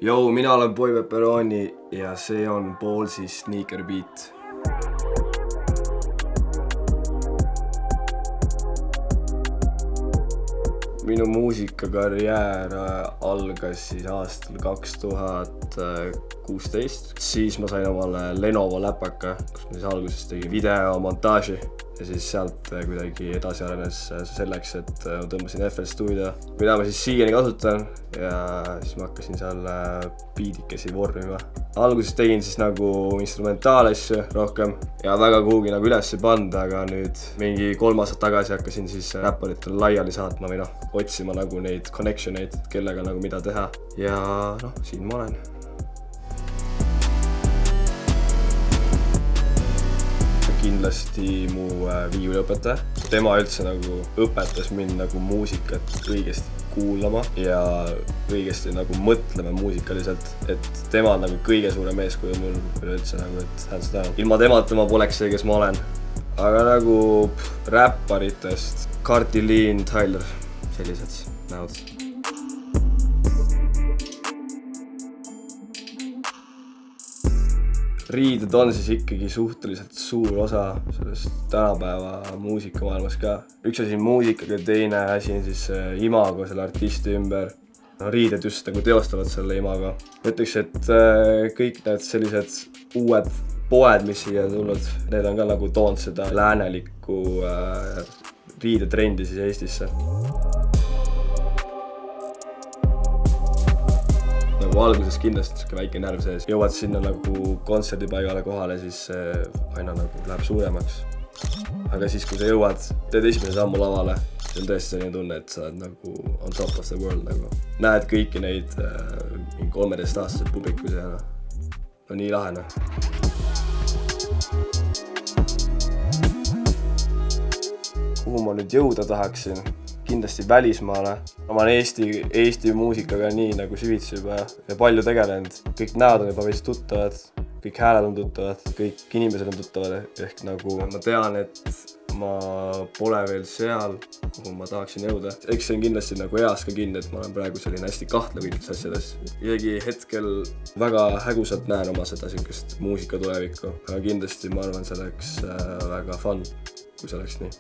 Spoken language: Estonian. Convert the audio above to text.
Jou, mina olen Boy Pepperoni ja see on Ballsi Sneaker Beat. Minu muusikakarjäär algas siis aastal 2016. Siis ma sain omale Lenovo läpaka, kus ma siis alguses tegin videomontaaži. Ja siis sealt kuidagi edasi arenes selleks, et ma tõmbasin FL Studio, mida ma siis siiani kasutan ja siis ma hakkasin seal biidikesi vormima. Alguses tegin siis nagu instrumentaalasju rohkem ja väga kuhugi nagu üles ei pannud, aga nüüd mingi 3 aastat tagasi hakkasin siis räpparitele laiali saatma või otsima nagu neid connectioneid, kellega nagu mida teha. Ja siin ma olen. Kindlasti mu viiuliõpetaja. Tema üldse nagu õpetas mind nagu muusikat õigesti kuulama ja õigesti nagu mõtlema muusikaliselt, et tema on nagu kõige suurem eeskuju mul üldse nagu, et seda ilma temata ma poleks see, kes ma olen. Aga nagu räpparitest Carti Lean, Tyler, sellised näod. Riided on siis ikkagi suhteliselt suur osa sellest tänapäeva muusikamaailmas ka. Üks asi on muusikaga, teine asi on siis imago selle artisti ümber. Riided just nagu teostavad selle imago. Ütleks, et kõik need sellised uued poed, mis siia tulnud, need on ka nagu toonud seda läänelikku riidetrendi siis Eestisse. Nagu alguses kindlasti väike närv sees. Jõuad sinna nagu kontserdipaigale kohale, siis aina nagu läheb suuremaks. Aga siis, kui sa jõuad, teed esimese sammu lavale, see on tõesti selline tunne, et sa oled nagu on top of the world nagu. Näed kõiki neid 13-aastased publikus ja nii lahe. Kuhu ma nüüd jõuda tahaksin? Kindlasti välismaale. Ma olen Eesti muusikaga nii nagu süvitsi juba ja palju tegelenud. Kõik näod on juba meist tuttavad, kõik hääled on tuttavad, kõik inimesed on tuttavad. Ehk nagu ma tean, et ma pole veel seal, kuhu ma tahaksin jõuda. Eks see on kindlasti nagu eas ka kinni, et ma olen praegu selline hästi kahtlev kõikides asjades. Isegi hetkel väga hägusalt näen oma seda sellist muusika tulevikku. Aga kindlasti ma arvan, see oleks väga fun, kui see oleks nii.